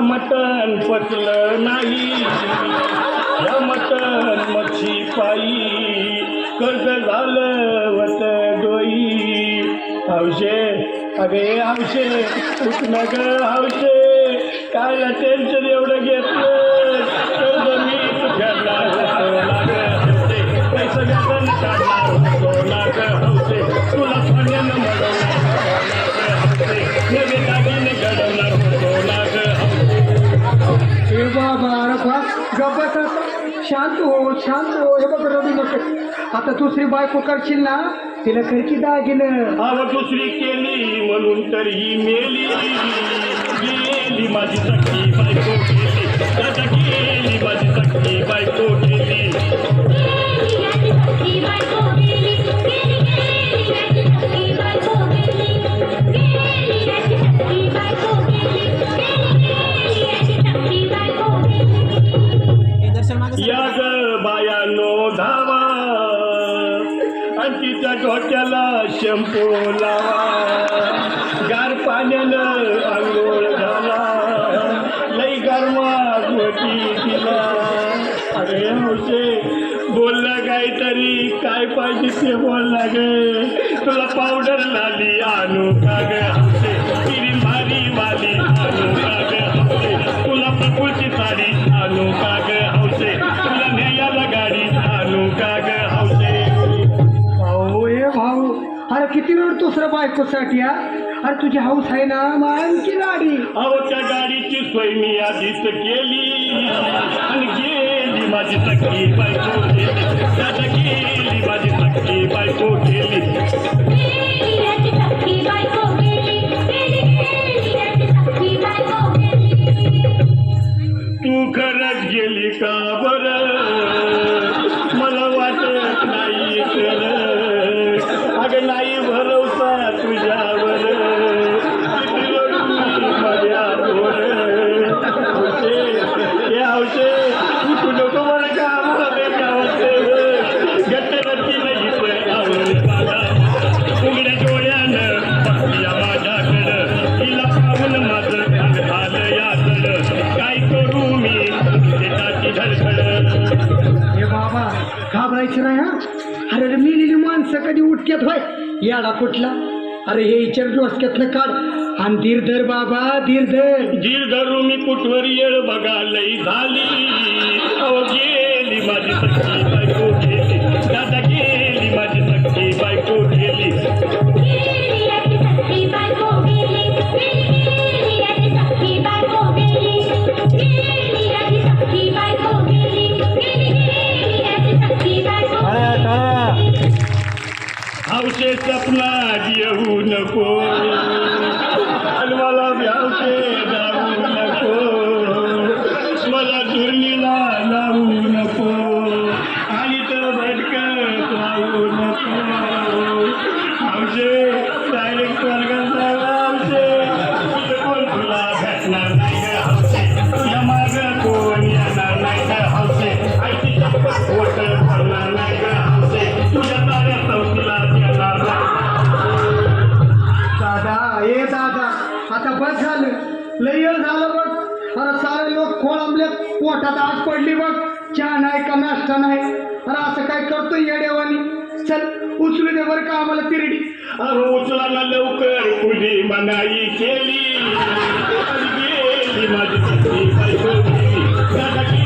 मटण पचलं नाही या मटण मच्छी पायी कर्ज झालं वत डोई हौशे अगे हौशे उठणं ग हौशे काय टेन्शन एवढं घेतलं कर्ज मी फेडणार होतो लाग हौशे पैसा घेतलं काढणार होतो लाग हौशे तुला सोन्यानं मडवणार हौशे नवे दागिने घडवणार होतो लाग हौशे बाबा अरे बा गप्पा शांत हो हे बघ रडू नको आता दुसरी बायको करशील ना तिला खर्ची दागिनं अव दुसरी केली म्हणून तरीही मेली गेली माझी सखी बायको गेली दादा गेली माझी सखी बायको गेली या ग बायानो धावा आणि तिच्या डोक्याला शॅम्पू लावा गार पाण्यानं आंघोळ झाला लई गरमात होती तिला अरे हौशे बोलला काहीतरी काय पाहिजे ते बोलला ग तुला पावडर लाली आणू का ग हौशे तिरी भारी वाली आणू का ग हौशे तुला प्रकृती साडी आणू का ग हौशे तुला न्यायाला गाडी आणू का ग हौशे भाऊ अरे किती वेळ दुसऱ्या बायकोसाठी अरे तुझी हाऊस आहे ना आणखी गाडी अहो त्या गाडीची सोय मी आधीच केली आणि गेली माझी सखी बायको गेली दादा गेली माझी सखी बायको गेली तू खरंच गेली का बरं मला वाटत नाही तर अगं नाही भरवसा तुझ्यावर माझ्यावर हे हौशे तू नको बरं का आम्हाला बेकावते गट्टगट्टी नाही आवड उघड्या डोळ्यानं बघल्या माझ्याकडं तिला पाहून माझं झालं याकडं काय करू मी देताची धडधड हे बाबा घाबरायचं नाही हा अरे मिलेली माणसं कधी उठक्यात व्हाय याडा कुठला अरे हे इचार डोसक्यातलं काढ आणि धीर धर बाबा धीर धरू मी कुठवर येळ बघा लई झाली अहो गेली माझी सखी बायको गेली दादा गेली माझी सखी बायको गेली हौशे सपना येऊ नको मला हौशे जाऊ नको मला दुर्नीला जाऊ नको आणि तर भटकत राहू नको हौशे डायरेक्ट वर्गात हौशे कोण तुला भेटणार नाही ग हौशे तुझ्या मागं कोण येणार नाही ग हौशे आईची चप्पल पोट भरणार नाही ग हौशे तुझ्या ताऱ्या चौकीला येणार दादा आता बस झालं लय वेळ झालं बघ अरे सारे लोक खोळंबले पोटात आग पडली बघ चहा नाही का नाश्ता नाही अरे असं काय करतोय येड्यावानी चल उचलू दे बरं का आम्हाला तिरडी अरे उचलायला लवकर तुझी मनाई केली गेली माझी सखी बायको गेली